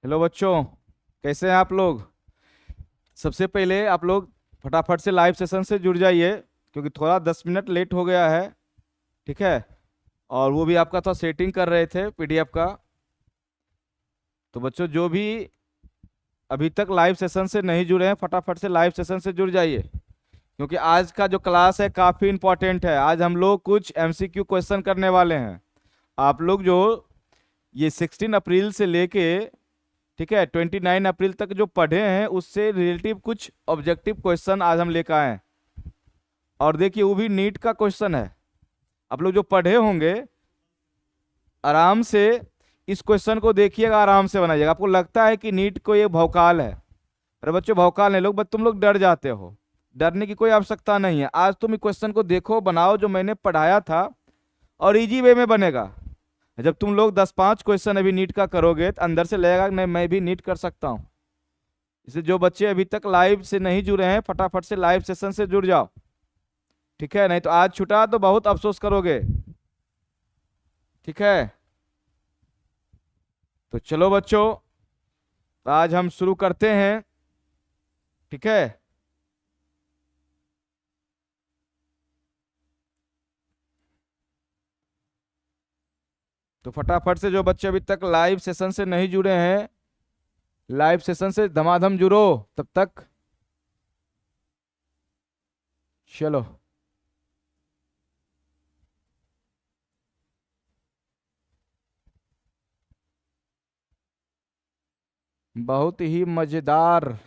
Hello बच्चों, कैसे हैं आप लोग। सबसे पहले आप लोग फटाफट से लाइव सेशन से जुड़ जाइए, क्योंकि थोड़ा 10 मिनट लेट हो गया है। ठीक है। और वो भी आपका थोड़ा सेटिंग कर रहे थे पीडीएफ का। तो बच्चों जो भी अभी तक लाइव सेशन से नहीं जुड़े हैं, फटाफट से लाइव सेशन से जुड़ जाइए, क्योंकि आज का जो क्लास है काफ़ी इंपॉर्टेंट है। आज हम लोग कुछ एमसीक्यू क्वेश्चन करने वाले हैं। आप लोग जो ये 16 अप्रैल से लेके, ठीक है, 29 अप्रैल तक जो पढ़े हैं उससे रिलेटिव कुछ ऑब्जेक्टिव क्वेश्चन आज हम लेकर आए हैं। और देखिए वो भी नीट का क्वेश्चन है। आप लोग जो पढ़े होंगे आराम से इस क्वेश्चन को देखिएगा, आराम से बनाइएगा। आपको लगता है कि नीट को ये भौकाल है, अरे बच्चों भौकाल नहीं लोग, बस तुम लोग डर जाते हो। डरने की कोई आवश्यकता नहीं है। आज तुम इस क्वेश्चन को देखो, बनाओ जो मैंने पढ़ाया था, और इजी वे में बनेगा। जब तुम लोग 10-5 क्वेश्चन अभी नीट का करोगे तो अंदर से लगेगा कि नहीं मैं भी नीट कर सकता हूँ। इसलिए जो बच्चे अभी तक लाइव से नहीं जुड़े हैं, फटाफट से लाइव सेशन से जुड़ जाओ। ठीक है, नहीं तो आज छुटा तो बहुत अफसोस करोगे। ठीक है, तो चलो बच्चों, तो आज हम शुरू करते हैं। ठीक है। तो फटाफट से जो बच्चे अभी तक लाइव सेशन से नहीं जुड़े हैं, लाइव सेशन से धमाधम जुड़ो तब तक। चलो, बहुत ही मजेदार।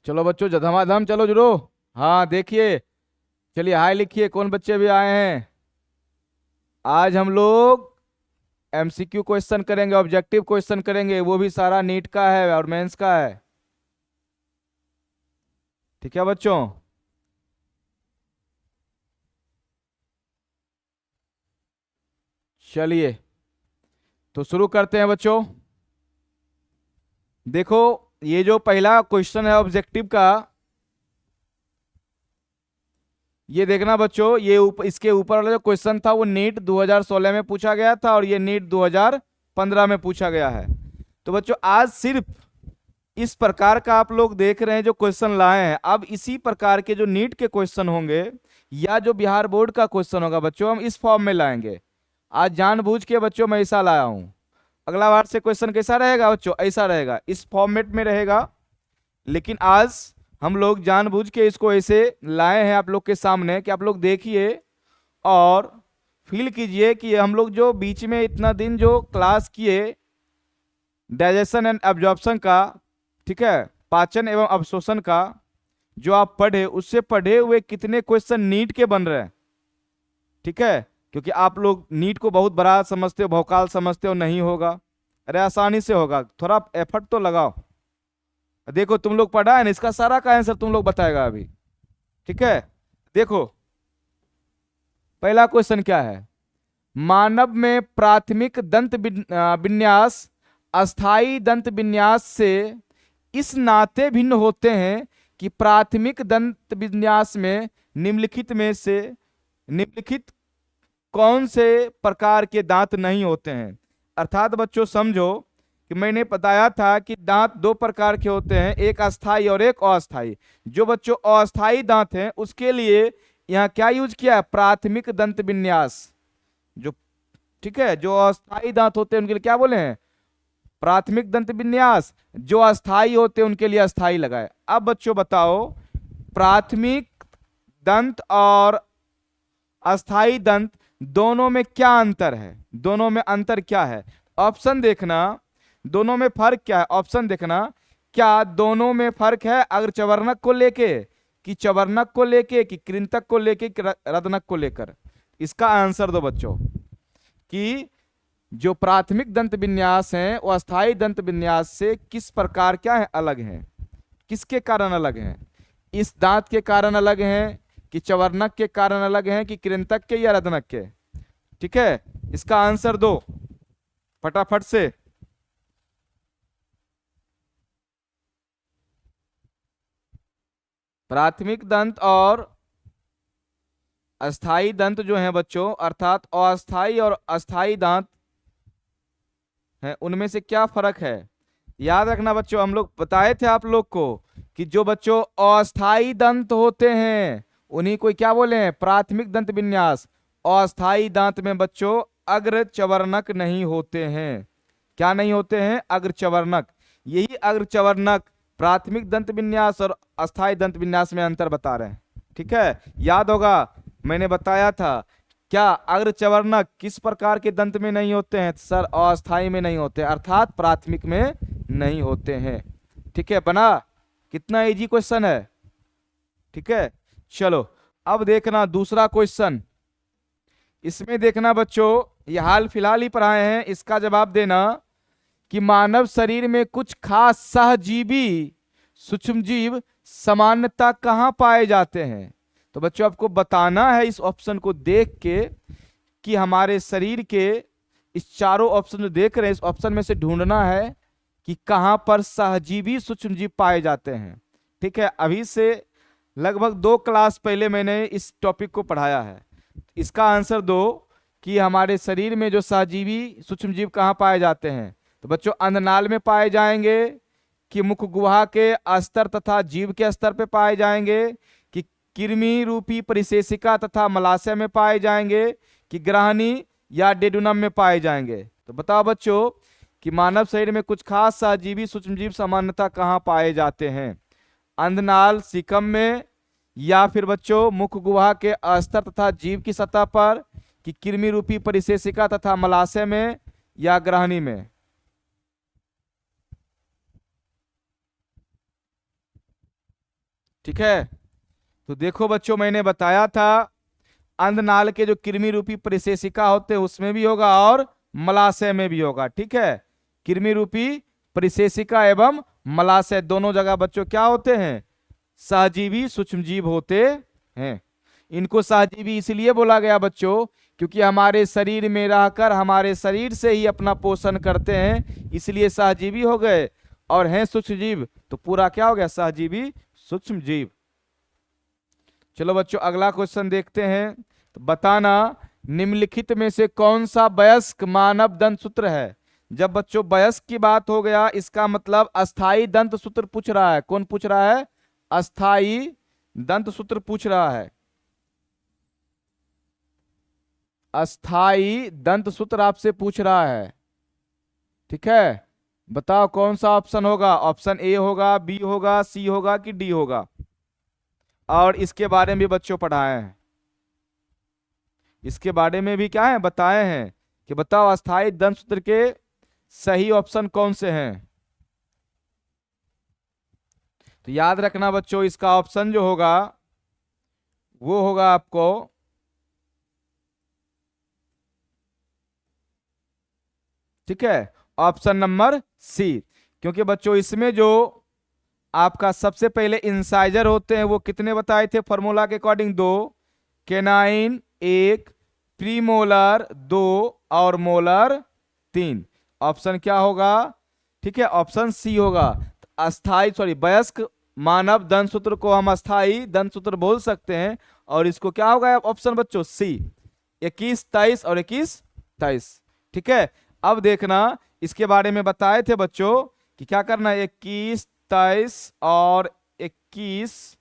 चलो बच्चों धमाधम चलो जुड़ो। हाँ देखिए, चलिए हाय लिखिए कौन बच्चे भी आए हैं। आज हम लोग एमसीक्यू क्वेश्चन करेंगे, ऑब्जेक्टिव क्वेश्चन करेंगे, वो भी सारा नीट का है और मेंस का है। ठीक है बच्चों। चलिए तो शुरू करते हैं बच्चों। देखो, ये जो पहला क्वेश्चन है ऑब्जेक्टिव का, ये देखना बच्चों, इसके ऊपर वाला जो क्वेश्चन था वो नीट 2016 में पूछा गया था, और ये नीट 2015 में पूछा गया है। तो बच्चों आज सिर्फ इस प्रकार का आप लोग देख रहे हैं जो क्वेश्चन लाए हैं, अब इसी प्रकार के जो नीट के क्वेश्चन होंगे या जो बिहार बोर्ड का क्वेश्चन होगा बच्चों, हम इस फॉर्म में लाएंगे। आज जानबूझ के बच्चों मैं ऐसा लाया हूं। अगला बार से क्वेश्चन कैसा रहेगा बच्चों, ऐसा रहेगा, इस फॉर्मेट में रहेगा। लेकिन आज हम लोग जानबूझ के इसको ऐसे लाए हैं आप लोग के सामने कि आप लोग देखिए और फील कीजिए कि हम लोग जो बीच में इतना दिन जो क्लास किए डाइजेशन एंड एब्जॉर्प्शन का, ठीक है, पाचन एवं अवशोषण का, जो आप पढ़े उससे पढ़े हुए कितने क्वेश्चन नीट के बन रहे हैं। ठीक है, क्योंकि आप लोग नीट को बहुत बड़ा समझते हो, भौकाल समझते हो, नहीं होगा। अरे आसानी से होगा, थोड़ा एफर्ट तो लगाओ। देखो तुम लोग पढ़ा है ना, इसका सारा का आंसर तुम लोग बताएगा अभी। ठीक है, देखो पहला क्वेश्चन क्या है। मानव में प्राथमिक दंत विन्यास अस्थाई दंत विन्यास से इस नाते भिन्न होते हैं कि प्राथमिक दंत विन्यास में निम्नलिखित कौन से प्रकार के दांत नहीं होते हैं। अर्थात बच्चों समझो कि मैंने बताया था कि दांत दो प्रकार के होते हैं, एक अस्थाई और एक अस्थाई। जो बच्चों अस्थाई दांत हैं उसके लिए यहाँ क्या यूज किया है, प्राथमिक दंत विन्यास। जो, ठीक है, जो अस्थाई दांत होते हैं उनके लिए क्या बोले हैं, प्राथमिक दंत विन्यास। जो अस्थाई होते हैं उनके लिए अस्थाई लगाए। अब बच्चों बताओ, प्राथमिक दंत और अस्थाई दंत दोनों में क्या अंतर है, दोनों में अंतर क्या है। ऑप्शन देखना, दोनों में फर्क क्या है, ऑप्शन देखना। क्या दोनों में फर्क है, अगर चवर्णक को लेके, कि चवर्णक को लेके, कि कृंतक को लेके, कि रत्नक को लेकर। इसका आंसर दो बच्चों कि जो प्राथमिक दंत विन्यास है वो अस्थाई दंत विन्यास से किस प्रकार क्या है, अलग है, किसके कारण अलग है। इस दांत के कारण अलग है, कि चवर्णक के कारण अलग है, कि कृंतक के या रत्नक के। ठीक है, इसका आंसर दो फटाफट से। प्राथमिक दंत और अस्थाई दंत जो है बच्चों, अर्थात अस्थाई और अस्थाई दांत हैं, उनमें से क्या फर्क है? याद रखना बच्चों, हम लोग बताए थे आप लोग को कि जो बच्चों अस्थाई दंत होते हैं उन्हीं को क्या बोले हैं? प्राथमिक दंत विन्यास। अस्थाई दांत में बच्चों अग्र चवर्णक नहीं होते हैं। क्या नहीं होते हैं? अग्र चवर्णक। यही अग्र चवर्णक प्राथमिक दंत विन्यास और अस्थाई दंत विन्यास में अंतर बता रहे हैं। ठीक है, याद होगा मैंने बताया था क्या अग्र चवर्णक किस प्रकार के दंत में नहीं होते हैं सर? अस्थाई में नहीं होते, अर्थात प्राथमिक में नहीं होते हैं। ठीक है, बना? कितना इजी क्वेश्चन है। ठीक है, चलो अब देखना दूसरा क्वेश्चन। इसमें देखना बच्चों, ये हाल फिलहाल ही पढ़ाए हैं, इसका जवाब देना कि मानव शरीर में कुछ खास सहजीवी सूक्ष्मजीव सामान्यता कहाँ पाए जाते हैं? तो बच्चों आपको बताना है इस ऑप्शन को देख के कि हमारे शरीर के इस चारों ऑप्शन जो देख रहे हैं, इस ऑप्शन में से ढूंढना है कि कहां पर सहजीवी सूक्ष्मजीव पाए जाते हैं। ठीक है, अभी से लगभग 2 क्लास पहले मैंने इस टॉपिक को पढ़ाया है। इसका आंसर दो कि हमारे शरीर में जो सहजीवी सूक्ष्मजीव कहाँ पाए जाते हैं। तो बच्चों अन्ननाल में पाए जाएंगे, कि मुख गुहा के अस्तर तथा जीव के स्तर पे पाए जाएंगे, कि कृमि रूपी परिशेषिका तथा मलाशय में पाए जाएंगे, कि ग्रहणी या डेडुनम में पाए जाएंगे। तो बताओ बच्चों कि मानव शरीर में कुछ खास सहजीवी सूक्ष्मजीव सामान्यता कहाँ पाए जाते हैं? अंधनाल सीकम में, या फिर बच्चों मुख गुहा के अस्तर तथा जीव की सतह पर, कि कृमि रूपी परिशेषिका तथा मलाशय में, या ग्रहणी में? ठीक है, तो देखो बच्चों मैंने बताया था अंधनाल के जो कृमि रूपी परिशेषिका होते हैं उसमें भी होगा और मलाशय में भी होगा। ठीक है, कृमि रूपी परिशेषिका एवं मलाशय दोनों जगह बच्चों क्या होते हैं? सहजीवी सूक्ष्मजीव होते हैं। इनको सहजीवी इसलिए बोला गया बच्चों क्योंकि हमारे शरीर में रहकर हमारे शरीर से ही अपना पोषण करते हैं, इसलिए सहजीवी हो गए। और हैं सूक्ष्मजीव तो पूरा क्या हो गया? सहजीवी सूक्ष्मजीव। चलो बच्चों अगला क्वेश्चन देखते हैं। तो बताना निम्नलिखित में से कौन सा वयस्क मानव दंत सूत्र है? जब बच्चों वयस्क की बात हो गया इसका मतलब अस्थाई दंत सूत्र पूछ रहा है। कौन पूछ रहा है? अस्थाई दंत सूत्र पूछ रहा है। अस्थाई दंत सूत्र आपसे पूछ रहा है। ठीक है, बताओ कौन सा ऑप्शन होगा? ऑप्शन ए होगा, बी होगा, सी होगा कि डी होगा? और इसके बारे में भी बच्चों पढ़ाए हैं, इसके बारे में भी क्या है बताए हैं कि बताओ अस्थाई दंत सूत्र के सही ऑप्शन कौन से हैं। तो याद रखना बच्चों इसका ऑप्शन जो होगा वो होगा आपको ठीक है ऑप्शन नंबर सी, क्योंकि बच्चों इसमें जो आपका सबसे पहले इंसाइजर होते हैं वो कितने बताए थे फॉर्मूला के अकॉर्डिंग? 2, केनाइन 1, प्रीमोलर 2 और मोलर 3। ऑप्शन क्या होगा? ठीक है, ऑप्शन सी होगा। अस्थाई वयस्क मानव दंत सूत्र को हम अस्थाई दंत सूत्र बोल सकते हैं और इसको क्या होगा ऑप्शन बच्चों? सी। 21, 23 और 21, 23। ठीक है, अब देखना इसके बारे में बताए थे बच्चों कि क्या करना है। 21, 23 और 21,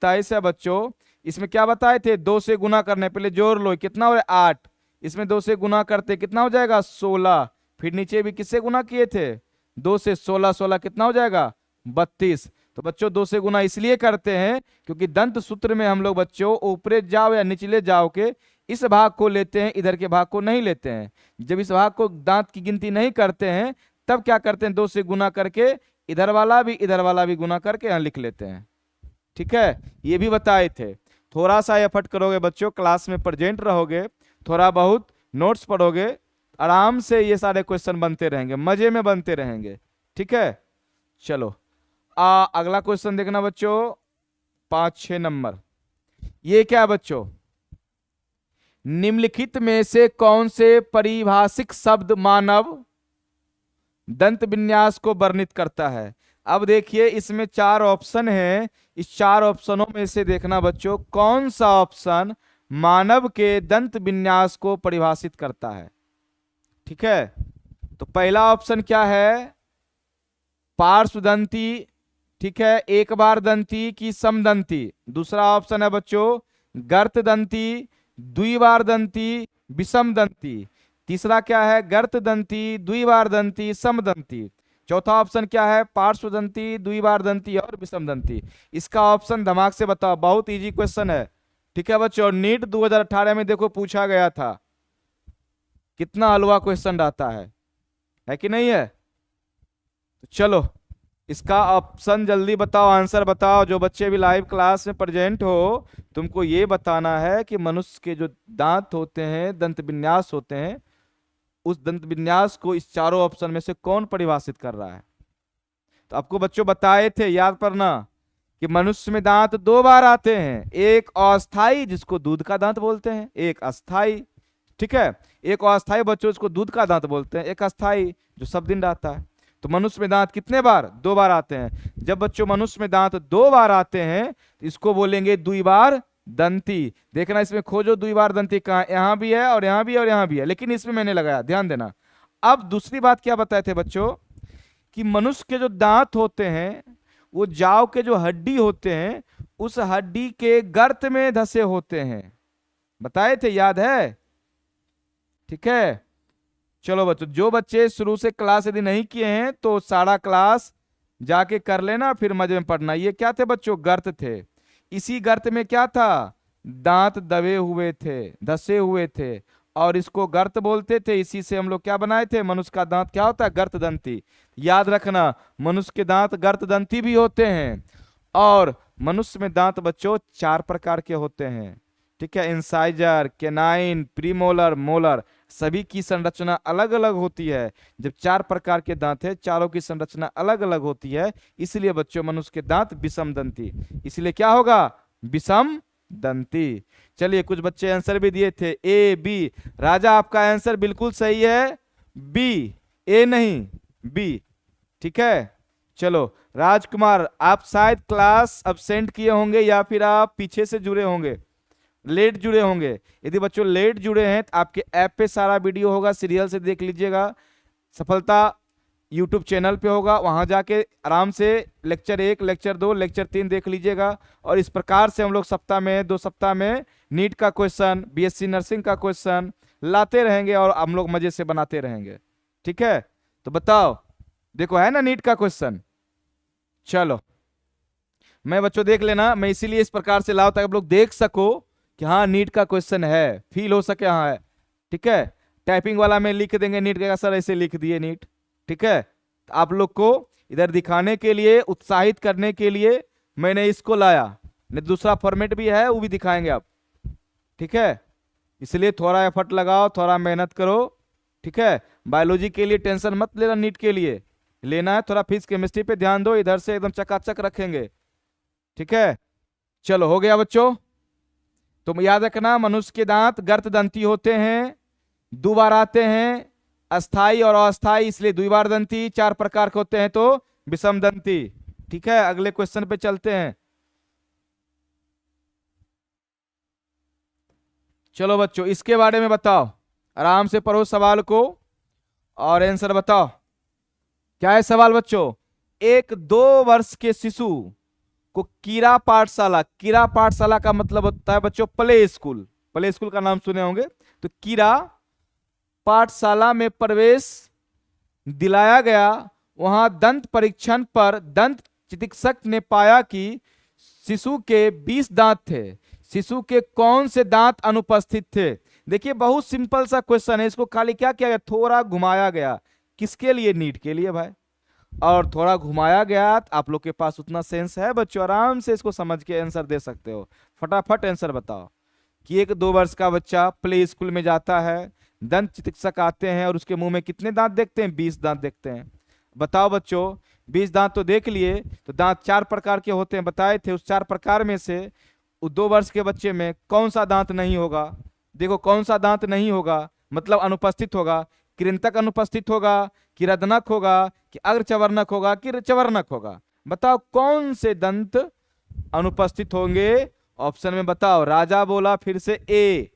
23 है बच्चों। इसमें क्या बताए थे? 2 से गुना करने, पहले जोड़ लो कितना हो रहा है 8, इसमें 2 से गुना करते कितना हो जाएगा? 16। फिर नीचे भी किससे गुना किए थे? 2 से 16, 16 कितना हो जाएगा? 32। तो बच्चों 2 से गुना इसलिए करते हैं क्योंकि दंत सूत्र में हम लोग बच्चों ऊपरे जाओ या निचले जाओ के इस भाग को लेते हैं, इधर के भाग को नहीं लेते हैं। जब इस भाग को दांत की गिनती नहीं करते हैं तब क्या करते हैं? 2 से गुना करके इधर वाला भी गुना करके यहाँ लिख लेते हैं। ठीक है, ये भी बताए थे। थोड़ा सा एफर्ट करोगे बच्चों, क्लास में प्रेजेंट रहोगे, थोड़ा बहुत नोट्स पढ़ोगे, आराम से ये सारे क्वेश्चन बनते रहेंगे, मजे में बनते रहेंगे। ठीक है, चलो अगला क्वेश्चन देखना बच्चों 5-6 नंबर। ये क्या है बच्चों? निम्नलिखित में से कौन से परिभाषिक शब्द मानव दंत विन्यास को वर्णित करता है? अब देखिए इसमें 4 ऑप्शन हैं, इस चार ऑप्शनों में से देखना बच्चों कौन सा ऑप्शन मानव के दंत विन्यास को परिभाषित करता है। ठीक है, तो पहला ऑप्शन क्या है, पार्श्वदंती, ठीक है, एक बार दंती की समदंती। दूसरा ऑप्शन है बच्चों गर्त दंती, द्विबार दंती, विषम दंती। तीसरा क्या है, गर्त दंती, द्विबार दंती, समदंती। चौथा ऑप्शन क्या है, पार्श्वदंती, द्विबार दंती और विषम दंती। इसका ऑप्शन दिमाग से बताओ, बहुत इजी क्वेश्चन है। ठीक है बच्चों, नीट 2018 में देखो पूछा गया था, कितना हलवा क्वेश्चन रहता है कि नहीं है। तो चलो इसका ऑप्शन जल्दी बताओ, आंसर बताओ। जो बच्चे भी लाइव क्लास में प्रेजेंट हो, तुमको ये बताना है कि मनुष्य के जो दांत होते हैं, दंत विन्यास होते हैं, उस दंत विन्यास को इस चारों ऑप्शन में से कौन परिभाषित कर रहा है। तो आपको बच्चों बताए थे, याद करना, कि मनुष्य में दांत दो बार आते हैं, एक अस्थाई जिसको दूध का दांत बोलते हैं, एक अस्थाई। ठीक है, एक अस्थाई बच्चों इसको दूध का दांत बोलते हैं, एक अस्थाई जो सब दिन रहता है। तो मनुष्य में दांत कितने बार, दो बार आते हैं। जब बच्चों मनुष्य में दांत दो बार आते हैं तो इसको बोलेंगे द्विबार दंती। देखना इसमें खोजो द्विबार दंती कहाँ, यहां भी है और यहां भी है और यहां भी है, लेकिन इसमें मैंने लगाया, ध्यान देना। अब दूसरी बात क्या बताए थे बच्चों, कि मनुष्य के जो दांत होते हैं वो जाव के जो हड्डी होते हैं उस हड्डी के गर्त में धसे होते हैं, बताए थे, याद है। ठीक है, चलो बच्चों, जो बच्चे शुरू से क्लास यदि नहीं किए हैं तो सारा क्लास जाके कर लेना, फिर मजे में पढ़ना। ये क्या थे बच्चों, गर्त थे। इसी गर्त में क्या था, दांत दबे हुए थे, धसे हुए थे, और इसको गर्त बोलते थे। इसी से हम लोग क्या बनाए थे, मनुष्य का दांत क्या होता है, गर्त दंती। याद रखना, मनुष्य के दांत गर्त दंती भी होते हैं। और मनुष्य में दांत बच्चों चार प्रकार के होते हैं। ठीक है, इंसाइजर, केनाइन, प्रीमोलर, मोलर, सभी की संरचना अलग अलग होती है। जब चार प्रकार के दांत है, चारों की संरचना अलग अलग होती है, इसलिए बच्चों मनुष्य के दांत विषम दंती, इसलिए क्या होगा, विषम दंती। चलिए कुछ बच्चे आंसर भी दिए थे, ए बी। राजा आपका आंसर बिल्कुल सही है, बी, ए नहीं, बी। ठीक है, चलो राजकुमार, आप शायद क्लास अब्सेंट किए होंगे या फिर आप पीछे से जुड़े होंगे, लेट जुड़े होंगे। यदि बच्चों लेट जुड़े हैं तो आपके ऐप पे सारा वीडियो होगा, सीरियल से देख लीजिएगा। सफलता यूट्यूब चैनल पे होगा, वहां जाके आराम से लेक्चर 1, लेक्चर 2, लेक्चर 3 देख लीजिएगा। और इस प्रकार से हम लोग सप्ताह में, 2 सप्ताह में नीट का क्वेश्चन, बीएससी नर्सिंग का क्वेश्चन लाते रहेंगे और हम लोग मजे से बनाते रहेंगे। ठीक है, तो बताओ, देखो है ना नीट का क्वेश्चन। चलो मैं बच्चों देख लेना, मैं इसीलिए इस प्रकार से लाओ ताकि आप लोग देख सको कि हाँ नीट का क्वेश्चन है, फील हो सके हाँ है। ठीक है, टाइपिंग वाला में लिख देंगे नीट का सर, ऐसे लिख दिए नीट। ठीक है, तो आप लोग को इधर दिखाने के लिए, उत्साहित करने के लिए मैंने इसको लाया, नहीं दूसरा फॉर्मेट भी है वो भी दिखाएंगे आप। ठीक है, इसलिए थोड़ा एफर्ट लगाओ, थोड़ा मेहनत करो। ठीक है, बायोलॉजी के लिए टेंशन मत लेना, नीट के लिए लेना है, थोड़ा फिजिक्स केमिस्ट्री पे ध्यान दो, इधर से एकदम चकाचक रखेंगे। ठीक है, चलो हो गया बच्चों। तुम याद रखना, मनुष्य के दांत गर्त दंती होते हैं, दो बार आते हैं, अस्थाई और अस्थाई इसलिए द्विबार दंती, चार प्रकार के होते हैं तो विषम दंती। ठीक है, अगले क्वेश्चन पे चलते हैं। चलो बच्चों इसके बारे में बताओ, आराम से पढ़ो सवाल को और आंसर बताओ। क्या है सवाल बच्चों, एक 2 वर्ष के शिशु को कीड़ा पाठशाला, कीड़ा पाठशाला का मतलब होता है बच्चों प्ले स्कूल, प्ले स्कूल का नाम सुने होंगे। तो कीड़ा पाठशाला में प्रवेश दिलाया गया। वहां दंत परीक्षण पर दंत चिकित्सक ने पाया कि शिशु के 20 दांत थे। शिशु के कौन से दांत अनुपस्थित थे। देखिए बहुत सिंपल सा क्वेश्चन है, इसको खाली क्या किया गया, थोड़ा घुमाया गया। किसके लिए, नीट के लिए भाई। और थोड़ा घुमाया गया, आप लोग के पास उतना सेंस है बच्चों, आराम से इसको समझ के आंसर दे सकते हो। फटाफट आंसर बताओ कि एक 2 वर्ष का बच्चा प्ले स्कूल में जाता है, दंत चिकित्सक आते हैं और उसके मुंह में कितने दांत देखते हैं, 20 दांत देखते हैं। बताओ बच्चों, 20 दांत तो देख लिए, तो दांत 4 प्रकार के होते हैं बताए थे। उस 4 प्रकार में से 2 वर्ष के बच्चे में कौन सा दांत नहीं होगा। देखो कौन सा दांत नहीं होगा मतलब अनुपस्थित होगा, कृंतक अनुपस्थित होगा, कि रदनक होगा, कि अग्रचवर्णक होगा, कि चवर्णक होगा। बताओ कौन से दंत अनुपस्थित होंगे? ऑप्शन में बताओ। राजा बोला फिर से ए,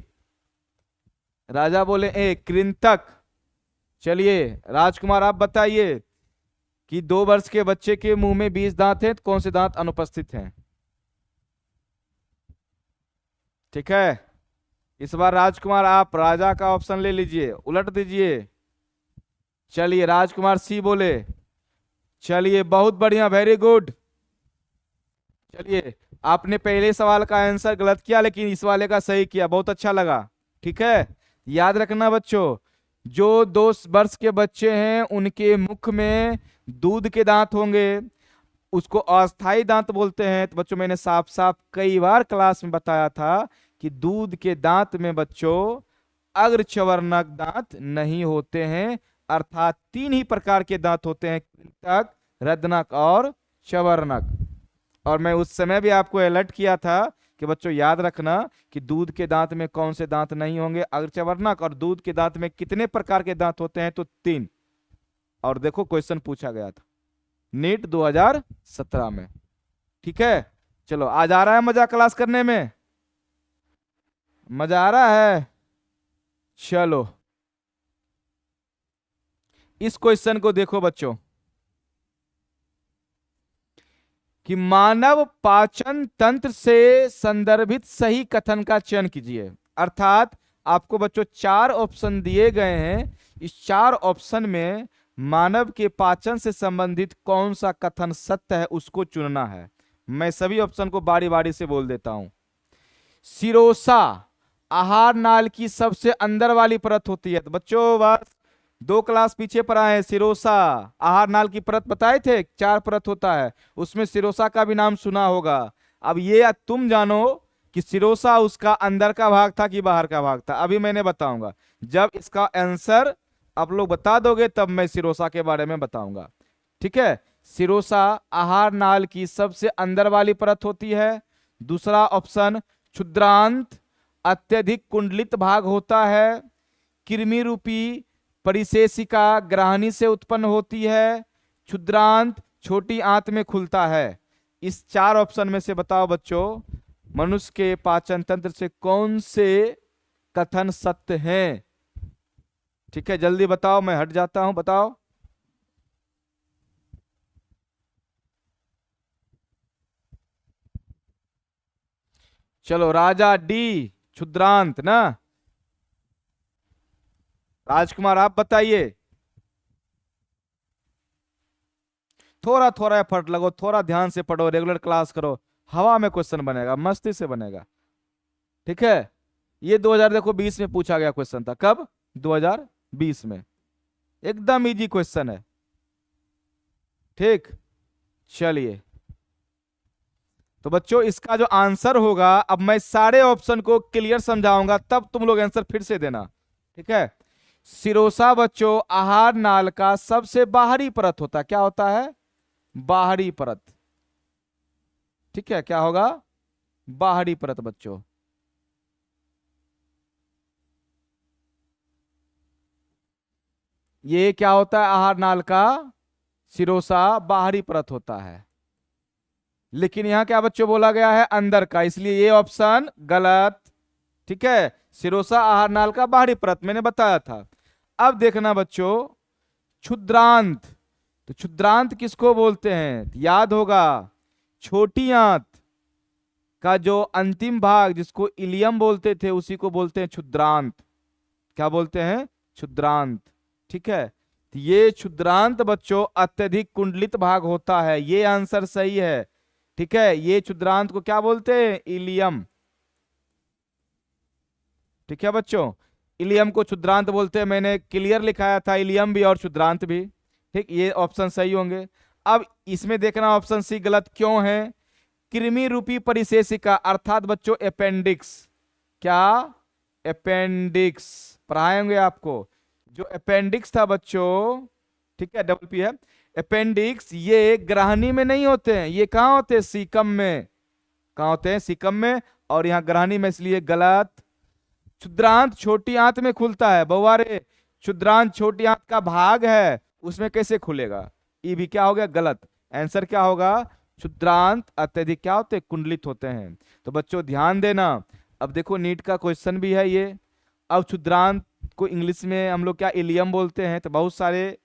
राजा बोले ए, कृंतक। चलिए राजकुमार आप बताइए कि 2 वर्ष के बच्चे के मुंह में 20 दांत हैं, तो कौन से दांत अनुपस्थित हैं? ठीक है, इस बार राजकुमार आप राजा का ऑप्शन ले लीजिए, उलट दीजिए। चलिए राजकुमार सी बोले। चलिए बहुत बढ़िया, वेरी गुड। चलिए आपने पहले सवाल का आंसर गलत किया, लेकिन इस वाले का सही किया, बहुत अच्छा लगा। ठीक है, याद रखना बच्चों, जो 2 वर्ष के बच्चे हैं उनके मुख में दूध के दांत होंगे, उसको अस्थाई दांत बोलते हैं। तो बच्चों मैंने साफ साफ कई बार क्लास में बताया था कि दूध के दांत में बच्चों अग्रचवर्णक दांत नहीं होते हैं, अर्थात 3 ही प्रकार के दांत होते हैं, कृंतक, रद्नक और चवर्णक। और मैं उस समय भी आपको अलर्ट किया था कि बच्चों याद रखना कि दूध के दांत में कौन से दांत नहीं होंगे, अग्रचवर्णक, और दूध के दांत में कितने प्रकार के दांत होते हैं, तो 3। और देखो क्वेश्चन पूछा गया था नीट 2017 में। ठीक है, चलो आज आ रहा है मजा क्लास करने में? मजा आ रहा है? चलो इस क्वेश्चन को देखो बच्चों कि मानव पाचन तंत्र से संदर्भित सही कथन का चयन कीजिए। अर्थात आपको बच्चों 4 ऑप्शन दिए गए हैं, इस 4 ऑप्शन में मानव के पाचन से संबंधित कौन सा कथन सत्य है उसको चुनना है। मैं सभी ऑप्शन को बारी बारी से बोल देता हूं। सिरोसा आहार नाल की सबसे अंदर वाली परत होती है। तो बच्चों बस 2 क्लास पीछे पर आए, सिरोसा आहार नाल की परत बताए थे, 4 परत होता है, उसमें सिरोसा का भी नाम सुना होगा। अब ये तुम जानो कि सिरोसा उसका अंदर का भाग था कि बाहर का भाग था, अभी मैंने बताऊंगा। जब इसका आंसर आप लोग बता दोगे तब मैं सिरोसा के बारे में बताऊंगा। ठीक है, सिरोसा आहार नाल की सबसे अंदर वाली परत होती है। दूसरा ऑप्शन क्षुद्रांत अत्यधिक कुंडलित भाग होता है। कृमि रूपी परिशेषिका ग्राहनी से उत्पन्न होती है। क्षुद्रांत छोटी आंत में खुलता है। इस 4 ऑप्शन में से बताओ बच्चों मनुष्य के पाचन तंत्र से कौन से कथन सत्य हैं? ठीक है जल्दी बताओ, मैं हट जाता हूं, बताओ। चलो राजा डी क्षुद्रांत ना, राजकुमार आप बताइए। थोड़ा थोड़ा एफर्ट लगो, थोड़ा ध्यान से पढ़ो, रेगुलर क्लास करो, हवा में क्वेश्चन बनेगा, मस्ती से बनेगा। ठीक है, ये 2020 में पूछा गया क्वेश्चन था। कब? 2020 में। एकदम इजी क्वेश्चन है। ठीक, चलिए तो बच्चों इसका जो आंसर होगा, अब मैं सारे ऑप्शन को क्लियर समझाऊंगा तब तुम लोग आंसर फिर से देना। ठीक है, सिरोसा बच्चों आहार नाल का सबसे बाहरी परत होता है। क्या होता है? बाहरी परत। ठीक है, क्या होगा? बाहरी परत बच्चों। ये क्या होता है? आहार नाल का सिरोसा बाहरी परत होता है। लेकिन यहां क्या बच्चों बोला गया है? अंदर का, इसलिए ये ऑप्शन गलत। ठीक है, सिरोसा आहार नाल का बाहरी परत मैंने बताया था। अब देखना बच्चों क्षुद्रांत, तो क्षुद्रांत किसको बोलते हैं? याद होगा, छोटी आंत का जो अंतिम भाग जिसको इलियम बोलते थे उसी को बोलते हैं क्षुद्रांत। क्या बोलते हैं? क्षुद्रांत। ठीक है, तो ये क्षुद्रांत बच्चों अत्यधिक कुंडलित भाग होता है, ये आंसर सही है। ठीक है, ये क्षुद्रांत को क्या बोलते हैं? इलियम। ठीक है बच्चों, इलियम को क्षुद्रांत बोलते हैं, मैंने क्लियर लिखाया था, इलियम भी और क्षुद्रांत भी। ठीक, ये ऑप्शन सही होंगे। अब इसमें देखना ऑप्शन सी गलत क्यों है? कृमि रूपी परिशेषिका अर्थात बच्चों अपेंडिक्स। क्या? अपेंडिक्स पढ़ाएंगे आपको। जो अपेंडिक्स था बच्चों, ठीक है डबल पी है, अपेंडिक्स ये ग्राहनी में नहीं होते हैं, ये कहां होते हैं? सीकम में। कहां होते हैं? सीकम में, और यहां ग्राहनी में, इसलिए गलत। क्षुद्रांत छोटी आंत में खुलता है, बउआरे क्षुद्रांत छोटी आंत का भाग है, उसमें कैसे खुलेगा? ये भी क्या हो गया? गलत। आंसर क्या होगा? क्षुद्रांत अत्यधिक क्या होते हैं, कुंडलित होते हैं। तो बच्चों ध्यान देना, अब देखो नीट का क्वेश्चन भी है ये। अब क्षुद्रांत को इंग्लिश में हम लोग क्या इलियम बोलते हैं। तो बहुत सारे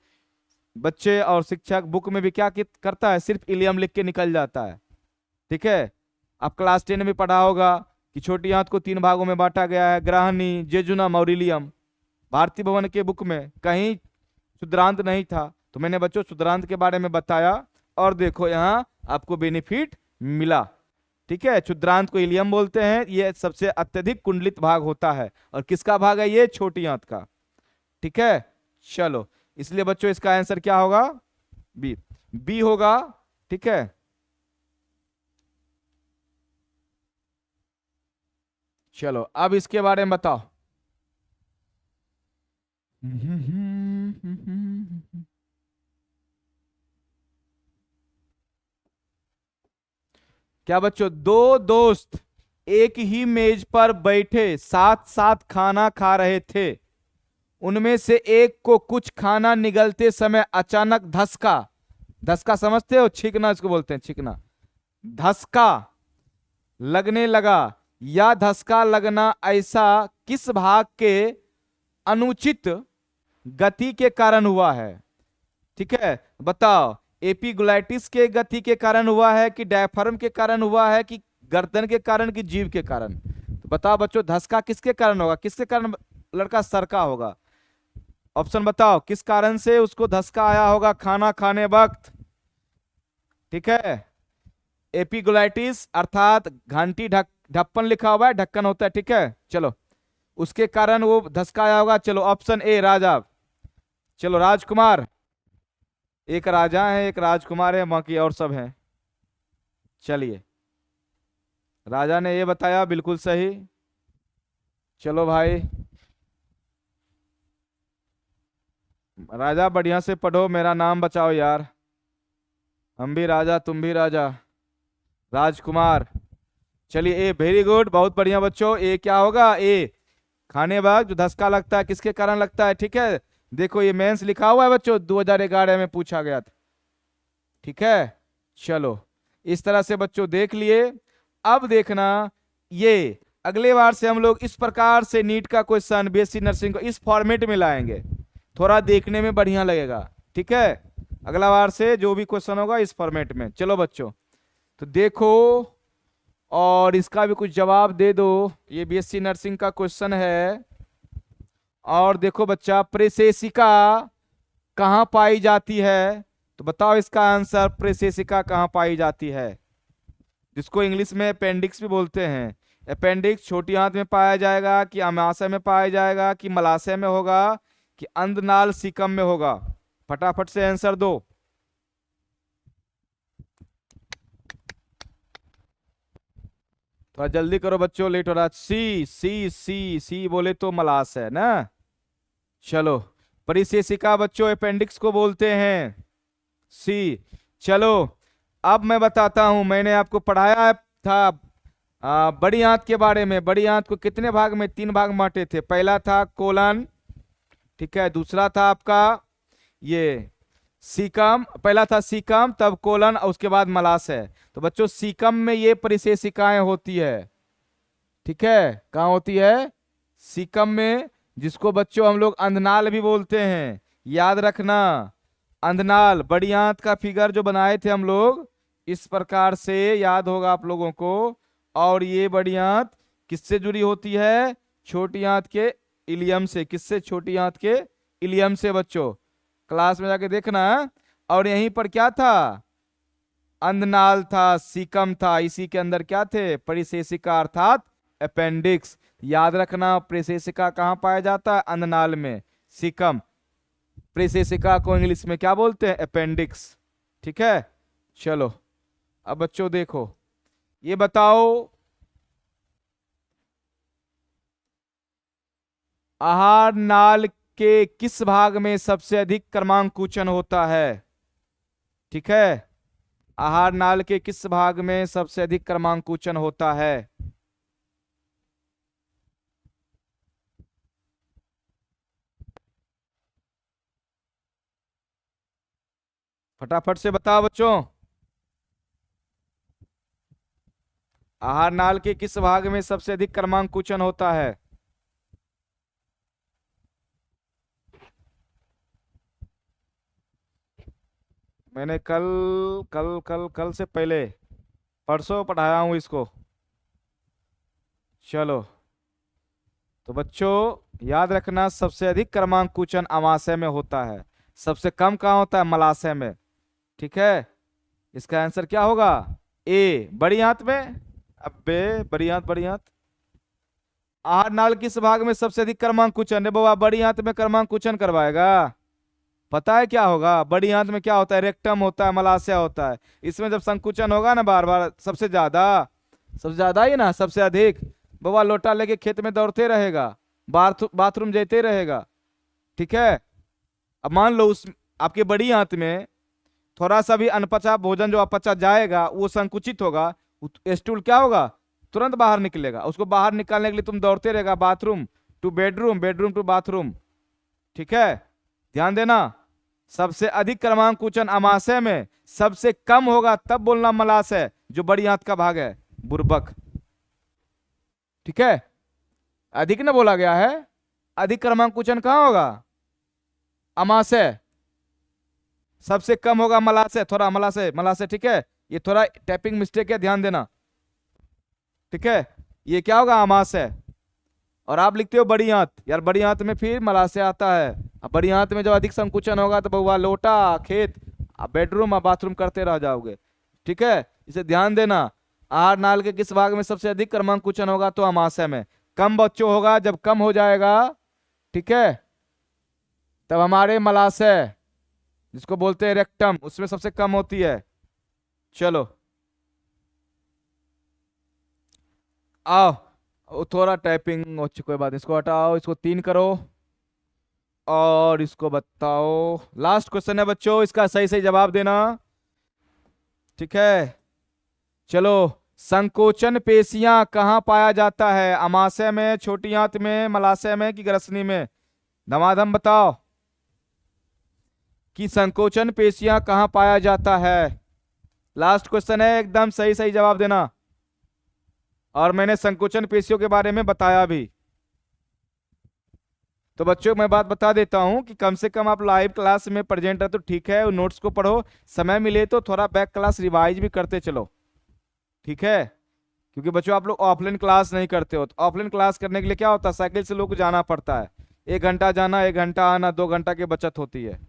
बच्चे और शिक्षक बुक में भी क्या करता है, सिर्फ इलियम लिख के निकल जाता है। ठीक है, आप क्लास 10 में पढ़ा होगा कि छोटी आंत को 3 भागों में बांटा गया है, ग्राहनी, जेजुनम और इलियम। भारतीय भवन के बुक में कहीं क्षुद्रांत नहीं था। तो मैंने बच्चों क्षुद्रांत के बारे में बताया, और देखो यहाँ आपको बेनिफिट मिला। ठीक है, क्षुद्रांत को इलियम बोलते हैं, ये सबसे अत्यधिक कुंडलित भाग होता है। और किसका भाग है ये, छोटी आंत का। ठीक है, चलो, इसलिए बच्चों इसका आंसर क्या होगा, बी, बी होगा। ठीक है, चलो अब इसके बारे में बताओ। क्या बच्चों, दो दोस्त एक ही मेज पर बैठे साथ साथ खाना खा रहे थे। उनमें से एक को कुछ खाना निगलते समय अचानक धसका, धसका समझते हो, छींकना इसको बोलते हैं, छींकना, धसका लगने लगा। या धसका लगना ऐसा किस भाग के अनुचित गति के कारण हुआ है। ठीक है, बताओ, एपिग्लैटिस के गति के कारण हुआ है, कि डायफ्राम के कारण हुआ है, कि गर्दन के कारण, कि जीभ के कारण। तो बताओ बच्चों, धसका किसके कारण होगा, किसके कारण लड़का सरका होगा। ऑप्शन बताओ, किस कारण से उसको धसका आया होगा खाना खाने वक्त। ठीक है, एपिग्लैटिस अर्थात घंटी ढक्कन लिखा हुआ है, ढक्कन होता है। ठीक है, चलो, उसके कारण वो धसका आया होगा। चलो ऑप्शन ए राजा, चलो राजकुमार, एक राजा है एक राजकुमार है, बाकी और सब हैं। चलिए, राजा ने ये बताया, बिल्कुल सही। चलो भाई, राजा बढ़िया से पढ़ो, मेरा नाम बचाओ यार। हम भी राजा तुम भी राजा, राजकुमार। चलिए, ए वेरी गुड, बहुत बढ़िया बच्चों। ए क्या होगा, ए खाने वक्त जो धक्का लगता है किसके कारण लगता है। ठीक है, देखो ये मेंस लिखा हुआ है बच्चों, 2011 में पूछा गया था। ठीक है, चलो, इस तरह से बच्चों देख लिए। अब देखना, ये अगले बार से हम लोग इस प्रकार से नीट का क्वेश्चन बीएससी नर्सिंग को इस फॉर्मेट में लाएंगे, थोड़ा देखने में बढ़िया लगेगा। ठीक है, अगला बार से जो भी क्वेश्चन होगा इस फॉर्मेट में। चलो बच्चों, तो देखो और इसका भी कुछ जवाब दे दो। ये बीएससी नर्सिंग का क्वेश्चन है। और देखो बच्चा, प्रेषेसिका कहाँ पाई जाती है। तो बताओ इसका आंसर, प्रेषेसिका कहाँ पाई जाती है, जिसको इंग्लिश में अपेंडिक्स भी बोलते हैं। अपेंडिक्स छोटी आंत में पाया जाएगा, कि अमाशय में पाया जाएगा, कि मलाशय में होगा, कि अंधनाल सीकम में होगा। फटाफट से आंसर दो। थोड़ा जल्दी करो बच्चों, लेट हो रहा। सी सी सी सी बोले तो मलाशय ना। चलो, परिशेषिका बच्चों अपेंडिक्स को बोलते हैं, सी। चलो, अब मैं बताता हूं, मैंने आपको पढ़ाया था बड़ी आंत के बारे में। बड़ी आंत को कितने भाग में, 3 भाग बांटे थे। पहला था कोलन, ठीक है, दूसरा था आपका ये सीकम, पहला था सीकम, तब कोलन, और उसके बाद मलाशय। तो बच्चों सीकम में ये परिशेषिकाएं होती है। ठीक है, कहाँ होती है, सीकम में, जिसको बच्चों हम लोग अंधनाल भी बोलते हैं। याद रखना, अंधनाल, बड़ी आंत का फिगर जो बनाए थे हम लोग, इस प्रकार से याद होगा आप लोगों को। और ये बड़ी आंत किससे जुड़ी होती है, छोटी आंत के इलियम से। किससे, छोटी आंत के इलियम से बच्चों, क्लास में जाके देखना। और यहीं पर क्या था, अंधनाल था, सीकम था, इसी के अंदर क्या थे, परिशेषिका अर्थात अपेंडिक्स। याद रखना, परिशेषिका कहाँ पाया जाता है, अंधनाल में, सीकम। परिशेषिका को इंग्लिश में क्या बोलते हैं, अपेंडिक्स। ठीक है, चलो, अब बच्चों देखो, ये बताओ, आहार नाल के किस भाग में सबसे अधिक क्रमांकुचन होता है। ठीक है, आहार नाल के किस भाग में सबसे अधिक क्रमांकुचन होता है। फटाफट से बताओ बच्चों। आहार नाल के किस भाग में सबसे अधिक क्रमांकुचन होता है? मैंने कल कल कल कल से पहले परसों पढ़ाया हूं इसको। चलो, तो बच्चों याद रखना, सबसे अधिक क्रमांकुचन अमाशय में होता है, सबसे कम कहाँ होता है? मलाशय में। ठीक है, इसका आंसर क्या होगा? ए, बड़ी आंत में। अबे बड़ी आंत, बड़ी आंत। आहार नाल किस भाग में सबसे अधिक क्रमांकुचन है? बाबा बड़ी आंत में क्रमांकुचन करवाएगा। पता है क्या होगा? बड़ी आंत में क्या होता है? रेक्टम होता है, मलाशय होता है। इसमें जब संकुचन होगा ना बार बार, सबसे ज्यादा ही ना, सबसे अधिक, बाबा लोटा लेके खेत में दौड़ते रहेगा, बाथरूम जाते रहेगा। ठीक है, अब मान लो उस आपके बड़ी आंत में थोड़ा सा भी अनपचा भोजन जो अपचा जाएगा वो संकुचित होगा, स्टूल क्या होगा? तुरंत बाहर निकलेगा। उसको बाहर निकालने के लिए तुम दौड़ते रहेगा, bathroom to bedroom, bedroom to bathroom. ठीक है, ध्यान देना, सबसे अधिक क्रमांकुचन अमाशय में, सबसे कम होगा तब बोलना मलाशय, जो बड़ी आंत का भाग है, बुर्बक। ठीक है, अधिक ना बोला गया है, अधिक क्रमांकुचन कहां होगा? अमाशय। सबसे कम होगा मलाशय, थोड़ा मलाशय मलाशय। ठीक है, ये थोड़ा टाइपिंग मिस्टेक है, ध्यान देना। ठीक है, ये क्या होगा? अमाशय। और आप लिखते हो बड़ी आंत, यार बड़ी आंत में फिर मलाशय आता है। अब बड़ी आंत में जब अधिक संकुचन होगा तो बउआ लोटा, खेत, बेडरूम और बाथरूम करते रह जाओगे। ठीक है, इसे ध्यान देना। आहार नाल के किस भाग में सबसे अधिक क्रमांकुचन होगा? तो अमाशय में। कम बच्चों होगा, जब कम हो जाएगा, ठीक है, तब हमारे मलाशय, जिसको बोलते हैं रेक्टम, उसमें सबसे कम होती है। चलो आओ, थोड़ा टाइपिंग हो, कोई बात नहीं, इसको हटाओ, इसको 3 करो और इसको बताओ। लास्ट क्वेश्चन है बच्चों, इसका सही सही जवाब देना। ठीक है, चलो, संकोचन पेशियां कहाँ पाया जाता है? अमाशय में, छोटी आंत में, मलाशय में कि ग्रसनी में? धमाधम बताओ कि संकोचन पेशियां कहाँ पाया जाता है। लास्ट क्वेश्चन है, एकदम सही सही जवाब देना। और मैंने संकोचन पेशियों के बारे में बताया भी। तो बच्चों मैं बात बता देता हूं कि कम से कम आप लाइव क्लास में प्रेजेंट है तो ठीक है, नोट्स को पढ़ो, समय मिले तो थोड़ा बैक क्लास रिवाइज भी करते चलो। ठीक है, क्योंकि बच्चों आप लोग ऑफलाइन क्लास नहीं करते हो, तो ऑफलाइन क्लास करने के लिए क्या होता है? साइकिल से लोग को जाना पड़ता है, 1 घंटा जाना, 1 घंटा आना, 2 घंटा की बचत होती है।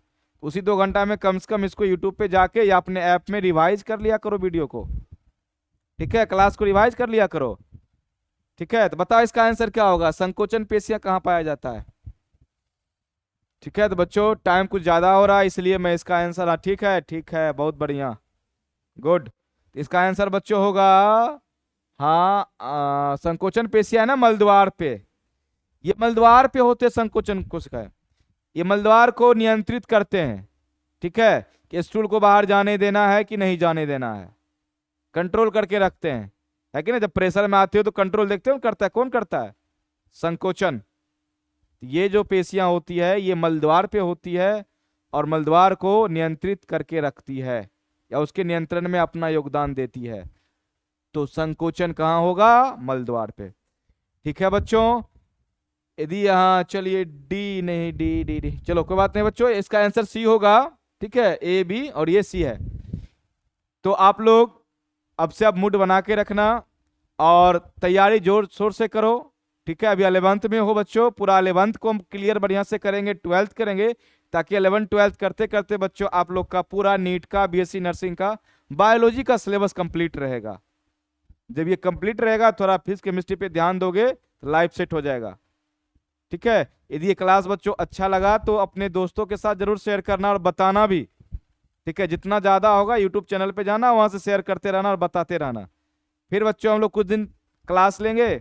उसी 2 घंटा में कम से कम इसको यूट्यूब पे जाके या अपने ऐप में रिवाइज कर लिया करो वीडियो को। ठीक है, क्लास को रिवाइज कर लिया करो। ठीक है, तो बताओ इसका आंसर क्या होगा? संकोचन पेशियां कहाँ पाया जाता है? ठीक है, तो बच्चों टाइम कुछ ज्यादा हो रहा है, इसलिए मैं इसका आंसर, हाँ ठीक है, ठीक है, बहुत बढ़िया, गुड। इसका आंसर बच्चों होगा, हाँ, संकोचन पेशियां है ना मलद्वार पे, ये मलद्वार पे होते संकोचन कोशिकाएं, ये मलद्वार को नियंत्रित करते हैं। ठीक है, कि स्टूल को बाहर जाने देना है कि नहीं जाने देना है, कंट्रोल करके रखते हैं, है कि ना? जब प्रेशर में आते हो तो कंट्रोल देखते हो करता है, कौन करता है? संकोचन। ये जो पेशियां होती है ये मलद्वार पे होती है और मलद्वार को नियंत्रित करके रखती है या उसके नियंत्रण में अपना योगदान देती है। तो संकोचन कहाँ होगा? मलद्वार पे। ठीक है बच्चों, यदि यहाँ, चलिए डी नहीं, डी डी डी, चलो कोई बात नहीं बच्चों, इसका आंसर सी होगा। ठीक है, ए बी और ये सी है। तो आप लोग अब से अब मूड बना के रखना और तैयारी जोर शोर से करो। ठीक है, अभी 11th में हो बच्चों, पूरा 11th को हम क्लियर बढ़िया से करेंगे, 12th करेंगे, ताकि 11th 12th करते करते बच्चों आप लोग का पूरा नीट का, बीएससी नर्सिंग का, बायोलॉजी का सिलेबस कंप्लीट रहेगा। जब ये कंप्लीट रहेगा, थोड़ा फिजिक्स केमिस्ट्री पे ध्यान दोगे तो लाइफ सेट हो जाएगा। ठीक है, यदि ये क्लास बच्चों अच्छा लगा तो अपने दोस्तों के साथ जरूर शेयर करना और बताना भी। ठीक है, जितना ज्यादा होगा यूट्यूब चैनल पे जाना, वहां से शेयर करते रहना और बताते रहना। फिर बच्चों हम लोग कुछ दिन क्लास लेंगे,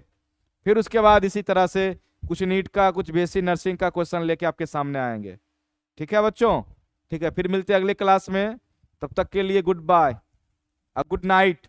फिर उसके बाद इसी तरह से कुछ नीट का, कुछ बीएससी नर्सिंग का क्वेश्चन लेके आपके सामने आएंगे। ठीक है बच्चों, ठीक है, फिर मिलते हैं अगले क्लास में। तब तक के लिए गुड बाय, गुड नाइट।